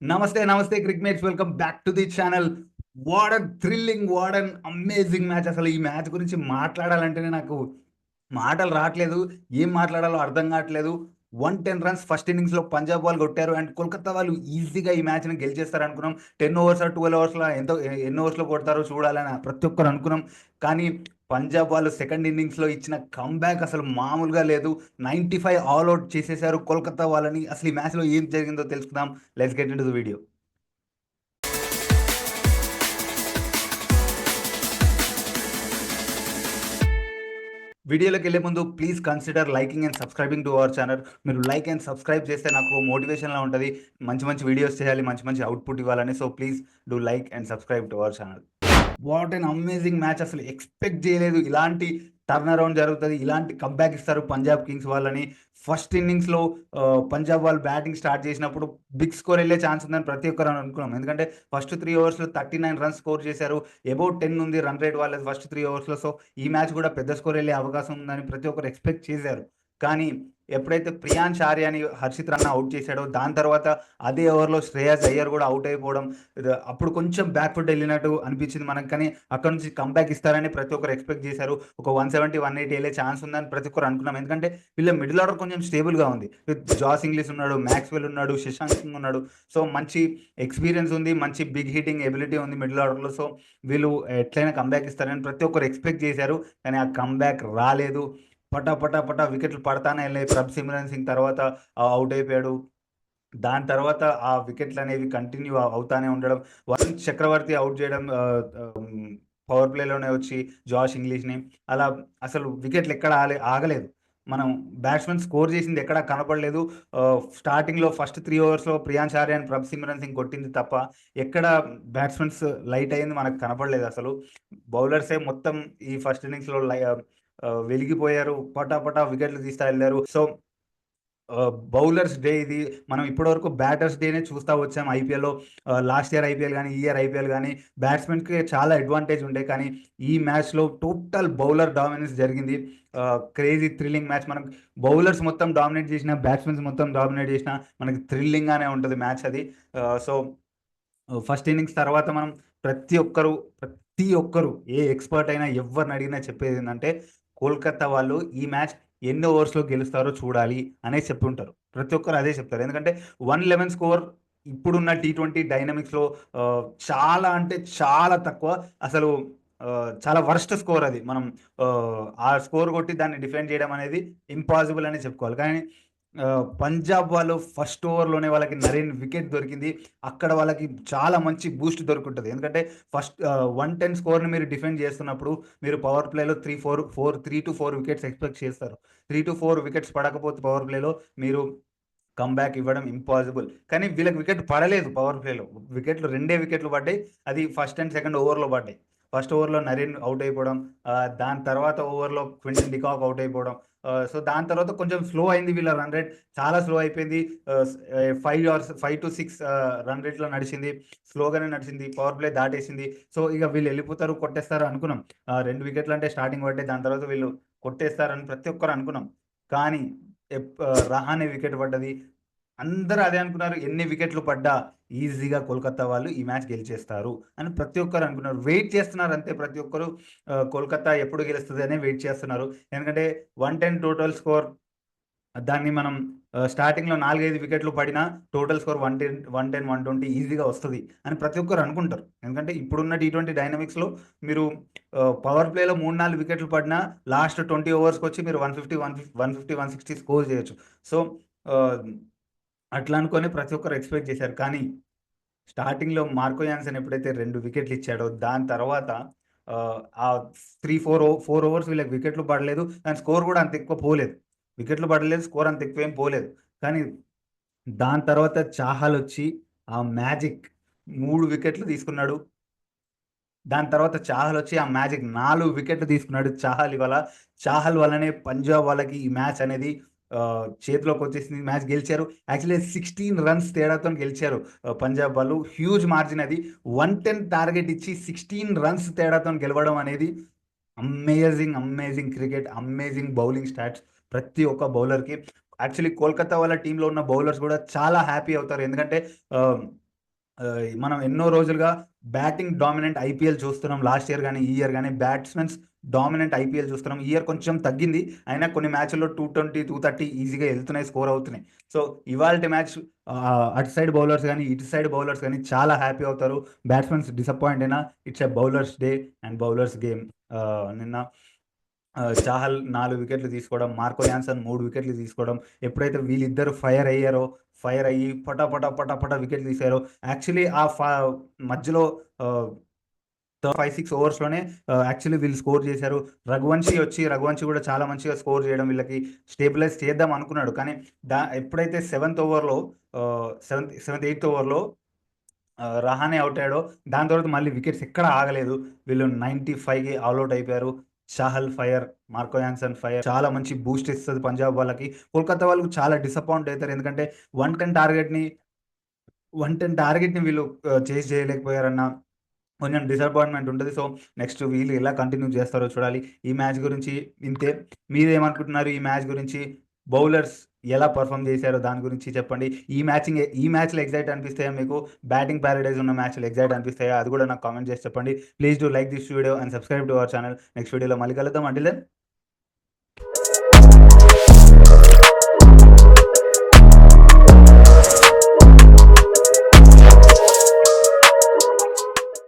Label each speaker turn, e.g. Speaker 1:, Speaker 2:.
Speaker 1: నమస్తే నమస్తే Crick mates, welcome back to the channel. What an thrilling, what an amazing match. అసలు ఈ match గురించి మాట్లాడాలంటేనే నాకు మాటలు రావట్లేదు. ఏం మాట్లాడాలో అర్థం కావట్లేదు. 110 రన్స్ ఫస్ట్ ఇన్నింగ్స్లో పంజాబ్ వాళ్ళు కొట్టారు అండ్ కోల్కతా వాళ్ళు ఈజీగా ఈ మ్యాచ్ని గెలిచేస్తారు అనుకున్నాం. 10 ఓవర్స్ 12 ఓవర్స్లో ఎన్ని ఓవర్స్లో కొడతారో చూడాలని ప్రతి ఒక్కరు అనుకున్నాం. కానీ పంజాబ్ వాళ్ళు సెకండ్ ఇన్నింగ్స్లో ఇచ్చిన కంబ్యాక్ అసలు మామూలుగా లేదు. 95 ఆల్అౌట్ చేసేశారు కోల్కతా వాళ్ళని. అసలు ఈ మ్యాచ్లో ఏం జరిగిందో తెలుసుకుందాం. Let's get into the video. వీడియోలోకి వెళ్ళే ముందు please consider liking and subscribing to our channel. మీరు లైక్ అండ్ సబ్స్క్రైబ్ చేస్తే నాకు మోటివేషన్లా ఉంటుంది, మంచి మంచి వీడియోస్ చేయాలి, మంచి మంచి అవుట్పుట్ ఇవ్వాలని. So please do like and subscribe to our channel. What and amazing match. అసలు ఎక్స్పెక్ట్ చేయలేదు ఇలాంటి టర్న్ అరౌండ్ జరుగుతుంది, ఇలాంటి కంబ్యాక్ ఇస్తారు పంజాబ్ కింగ్స్ వాళ్ళని. ఫస్ట్ ఇన్నింగ్స్లో పంజాబ్ వాళ్ళు బ్యాటింగ్ స్టార్ట్ చేసినప్పుడు బిగ్ స్కోర్ వెళ్ళే ఛాన్స్ ఉందని ప్రతి ఒక్కరు అనుకున్నాం. ఎందుకంటే ఫస్ట్ 3 ఓవర్స్లో 39 రన్స్ స్కోర్ చేశారు. అబౌట్ 10 ఉంది రన్ రేట్ వాళ్ళది ఫస్ట్ 3 ఓవర్స్లో. సో ఈ మ్యాచ్ కూడా పెద్ద స్కోర్ వెళ్ళే అవకాశం ఉందని ప్రతి ఒక్కరు ఎక్స్పెక్ట్ చేశారు. కానీ ఎప్పుడైతే ప్రియాంష్ ఆర్యాని హర్షిత్ రాణా అవుట్ చేశాడో దాని తర్వాత అదే ఓవర్లో శ్రేయస్ అయ్యర్ కూడా అవుట్ అయిపోవడం, అప్పుడు కొంచెం బ్యాక్ఫుట్ వెళ్ళినట్టు అనిపించింది మనకు. కానీ అక్కడ నుంచి కంబ్యాక్ ఇస్తారని ప్రతి ఒక్కరు ఎక్స్పెక్ట్ చేశారు. ఒక 170 180 వెళ్ళే ఛాన్స్ ఉందని ప్రతి ఒక్కరు అనుకున్నాం. ఎందుకంటే వీళ్ళ మిడిల్ ఆర్డర్ కొంచెం స్టేబుల్గా ఉంది. జాస్ ఇంగ్లీష్ ఉన్నాడు, మ్యాక్స్వెల్ ఉన్నాడు, శశాంక్ సింగ్ ఉన్నాడు. సో మంచి ఎక్స్పీరియన్స్ ఉంది, మంచి బిగ్ హిట్టింగ్ ఎబిలిటీ ఉంది మిడిల్ ఆర్డర్లో. సో వీళ్ళు ఎట్లయినా కంబ్యాక్ ఇస్తారని ప్రతి ఒక్కరు ఎక్స్పెక్ట్ చేశారు. కానీ ఆ కంబ్యాక్ రాలేదు. పటా పటా పటా వికెట్లు పడతానే వెళ్ళాయి. ప్రభ్ సిమ్రన్ సింగ్ తర్వాత అవుట్ అయిపోయాడు. దాని తర్వాత ఆ వికెట్లు అనేవి కంటిన్యూ అవుతానే ఉండడం, వరుణ్ చక్రవర్తి అవుట్ చేయడం పవర్ ప్లేలోనే వచ్చి జాష్ ఇంగ్లీష్ని. అలా అసలు వికెట్లు ఎక్కడ ఆగలేదు. మనం బ్యాట్స్మెన్ స్కోర్ చేసింది ఎక్కడా కనపడలేదు. స్టార్టింగ్లో ఫస్ట్ 3 ఓవర్స్లో ప్రియాంష్ ఆర్య అండ్ ప్రభ్ సిమ్రన్ సింగ్ కొట్టింది తప్ప ఎక్కడ బ్యాట్స్మెన్స్ లైట్ అయింది మనకు కనపడలేదు అసలు. బౌలర్సే మొత్తం ఈ ఫస్ట్ ఇన్నింగ్స్లో వెలిగిపోయారు. పటా పటా వికెట్లు తీస్తా వెళ్ళారు. సో బౌలర్స్ డే ఇది. మనం ఇప్పటివరకు బ్యాటర్స్ డేనే చూస్తూ వచ్చాం ఐపీఎల్‌లో. లాస్ట్ ఇయర్ ఐపీఎల్ కానీ, ఈ ఇయర్ ఐపీఎల్ కానీ బ్యాట్స్మెన్‌కి చాలా అడ్వాంటేజ్ ఉండే. కానీ ఈ మ్యాచ్‌లో టోటల్ బౌలర్ డామినెన్స్ జరిగింది. Crazy thrilling match. మనకు బౌలర్స్ మొత్తం డామినేట్ చేసినా, బ్యాట్స్మెన్స్ మొత్తం డామినేట్ చేసినా మనకి థ్రిల్లింగ్‌గానే ఉంటుంది మ్యాచ్ అది. సో ఫస్ట్ ఇన్నింగ్స్ తర్వాత మనం ప్రతి ఒక్కరు ఏ ఎక్స్‌పర్ట్ అయినా ఎవ్వరిని అడిగినా చెప్పేదేందంటే, కోల్కతా వాళ్ళు ఈ మ్యాచ్ ఎన్ని ఓవర్స్‌లో గెలుస్తారో చూడాలి అనేసి చెప్పుంటారు. ప్రతి ఒక్కరు అదే చెప్తారు. ఎందుకంటే 111 స్కోర్ ఇప్పుడున్న టీ20 డైనమిక్స్‌లో చాలా అంటే చాలా తక్కువ. అసలు చాలా వరస్ట్ స్కోర్ అది. మనం ఆ స్కోర్ కొట్టి దాన్ని డిఫెండ్ చేయడం అనేది ఇంపాసిబుల్ అనే చెప్పుకోవాలి. కానీ పంజాబ్ వాళ్ళు ఫస్ట్ ఓవర్‌లోనే వాళ్ళకి నరేన్ వికెట్ దొరికింది. అక్కడ వాళ్ళకి చాలా మంచి బూస్ట్ దొరుకుంటది. ఎందుకంటే ఫస్ట్ 110 స్కోర్‌ని మీరు డిఫెండ్ చేస్తున్నప్పుడు మీరు పవర్ ప్లేలో 3-4 వికెట్స్ ఎక్స్‌పెక్ట్ చేస్తారు. 3-4 వికెట్స్ పడకపోతే పవర్ ప్లేలో మీరు కమ్‌బ్యాక్ ఇవ్వడం ఇంపాసిబుల్. కానీ వీళ్ళకి వికెట్ పడలేదు పవర్ ప్లేలో. రెండే వికెట్లు పడ్డాయి. అది ఫస్ట్ అండ్ సెకండ్ ఓవర్‌లో పడ్డాయి. ఫస్ట్ ఓవర్‌లో నరీన్ అవుట్ అయిపోవడం, దాని తర్వాత ఓవర్‌లో క్వింటన్ డికాక్ అవుట్ అయిపోవడం. సో దాని తర్వాత కొంచెం స్లో అయింది వీళ్ళ రన్ రేట్. చాలా స్లో అయిపోయింది. 5-6 రన్ రేట్‌లో నడిచింది. స్లోగానే నడిచింది. Power play దాటేసింది. సో ఇక వీళ్ళు ఎళ్ళిపోతారు, కొట్టేస్తారు అనుకున్నాం. 2 వికెట్లు అంటే స్టార్టింగ్ పడ్డాయి. దాని తర్వాత వీళ్ళు కొట్టేస్తారని ప్రతి ఒక్కరు అనుకున్నాం. కానీ రహానే వికెట్ పడ్డది. అందరూ అదే అనుకున్నారు. ఎన్ని వికెట్లు పడ్డా ఈజీగా కోల్కతా వాళ్ళు ఈ మ్యాచ్ గెలిచేస్తారు అని ప్రతి ఒక్కరు అనుకున్నారు. వెయిట్ చేస్తున్నారు అంతే ప్రతి ఒక్కరు. కోల్కతా ఎప్పుడు గెలుస్తది అనే వెయిట్ చేస్తున్నారు. ఎందుకంటే 110 టోటల్ స్కోర్, దాన్ని మనం స్టార్టింగ్‌లో 4, 5 వికెట్లు పడినా టోటల్ స్కోర్ 110, 120 ఈజీగా వస్తది అని ప్రతి ఒక్కరు అనుకుంటారు. ఎందుకంటే ఇప్పుడున్న టీ20 డైనమిక్స్‌లో మీరు పవర్ ప్లేలో 3, 4 వికెట్లు పడినా లాస్ట్ 20 ఓవర్స్‌కొచ్చి మీరు 150, 160 స్కోర్ చేయొచ్చు. సో ఆహ్, అట్లా అనుకోని ప్రతి ఒక్కరు ఎక్స్‌పెక్ట్ చేశారు. కానీ స్టార్టింగ్‌లో మార్కో యాన్సన్ ఎప్పుడైతే 2 వికెట్లు ఇచ్చాడో దాని తర్వాత ఆ 4 ఓవర్స్ వీళ్ళకి వికెట్లు పడలేదు. కానీ స్కోర్ కూడా అంత ఎక్కువ పోలేదు. వికెట్లు పడలేదు. స్కోర్ అంత ఎక్కువేం పోలేదు. కానీ దాని తర్వాత చాహలొచ్చి ఆ మ్యాజిక్ 3 వికెట్లు తీసుకున్నాడు. దాని తర్వాత చాహలొచ్చి ఆ మ్యాజిక్ 4 వికెట్లు తీసుకున్నాడు చాహల్ ఇవాళ. చాహల్ వల్లనే పంజాబ్ వాళ్ళకి ఈ మ్యాచ్ అనేది చేతిలోకొచ్చేసింది. మ్యాచ్ గెలిచారు. యాక్చువల్లీ 16 రన్స్ తేడాతోని గెలిచారు పంజాబ్ వాళ్ళు. హ్యూజ్ మార్జిన్ అది. 110 టార్గెట్ ఇచ్చి 16 రన్స్ తేడాతోని గెలవడం అనేది amazing cricket. Amazing bowling stats ప్రతి ఒక్క బౌలర్‌కి. యాక్చువల్లీ కోల్కతా వాళ్ళ టీమ్‌లో ఉన్న బౌలర్స్ గూడా చాలా హ్యాపీ అవుతారు. ఎందుకంటే ఆహ్ మనం ఎన్నో రోజులుగా బ్యాటింగ్ డామినెంట్ ఐపీఎల్ చూస్తున్నాం. లాస్ట్ ఇయర్ గానీ, ఈ ఇయర్ గానీ బ్యాట్స్‌మెన్స్ డామినెంట్ ఐపీఎల్ చూస్తున్నాం. ఈ ఇయర్ కొంచెం తగ్గింది. అయినా కొన్ని మ్యాచ్‌ల్లో 220, 230 ఈజీగా ఎళ్తున్నాయి. స్కోర్ అవుతున్నాయి. సో, ఇవాల్టి మ్యాచ్ అటు సైడ్ బౌలర్స్ గానీ, ఇటు సైడ్ బౌలర్స్ గానీ చాలా హ్యాపీ అవుతారు. బ్యాట్స్‌మెన్స్ డిసప్పాయింట్ అయినా it's a bowlers day and bowlers game. నిన్న చాహల్ 4 వికెట్లు తీసుకోవడం, మార్కో యాన్సన్ 3 వికెట్లు తీసుకోవడం, ఎప్పుడైతే వీళ్ళిద్దరు ఫైర్ అయ్యారో, ఫైర్ అయ్యి పటా పటా పటా పటా వికెట్లు తీశారో, యాక్చువల్లీ మధ్యలో ఆహ్, 5, 6 ఓవర్స్‌లోనే యాక్చువల్లీ వీళ్ళు స్కోర్ చేశారు. రఘువంశీ కూడా చాలా మంచిగా స్కోర్ చేయడం వీళ్ళకి స్టేబిలైజ్ చేద్దాం అనుకున్నాడు. కానీ ఎప్పుడైతే సెవెంత్, ఎయిత్ ఓవర్‌లో రహానే ఔట్ అయ్యాడో, దాని తర్వాత మళ్ళీ వికెట్స్ ఎక్కడ ఆగలేదు. వీళ్ళు 95కి ఆల్ ఔట్ అయిపోయారు. Chahal fire, Marco Jansen fire చాలా మంచి బూస్ట్ ఇస్తది పంజాబ్ వాళ్ళకి. కోల్కతా వాళ్ళు చాలా డిసప్పాయింట్ అయితారు. ఎందుకంటే 110 టార్గెట్‌ని 110 టార్గెట్‌ని వీళ్ళు చేజ్ చేయలేకపోయారన్న కొంచెం డిసప్పాయింట్‌మెంట్ ఉంటది. సో, నెక్స్ట్ వీళ్ళు ఎలా కంటిన్యూ చేస్తారో చూడాలి. ఈ మ్యాచ్ గురించి ఇంతే. మీరేమనుకుంటున్నారు ఈ మ్యాచ్ గురించి? బౌలర్స్ ఎలా పెర్ఫార్మ్ చేశారో దాని గురించి చెప్పండి. ఈ మ్యాచ్‌లు ఎక్సైట్ అనిపిస్తాయా మీకు? బ్యాటింగ్ పారడైజ్ ఉన్న మ్యాచ్‌లు ఎక్సైట్ అనిపిస్తాయా? అది కూడా నాకు కామెంట్ చేసి చెప్పండి. Please do like this video and subscribe to our channel. Next వీడియోలో మళ్ళీ కలుద్దాం. Until then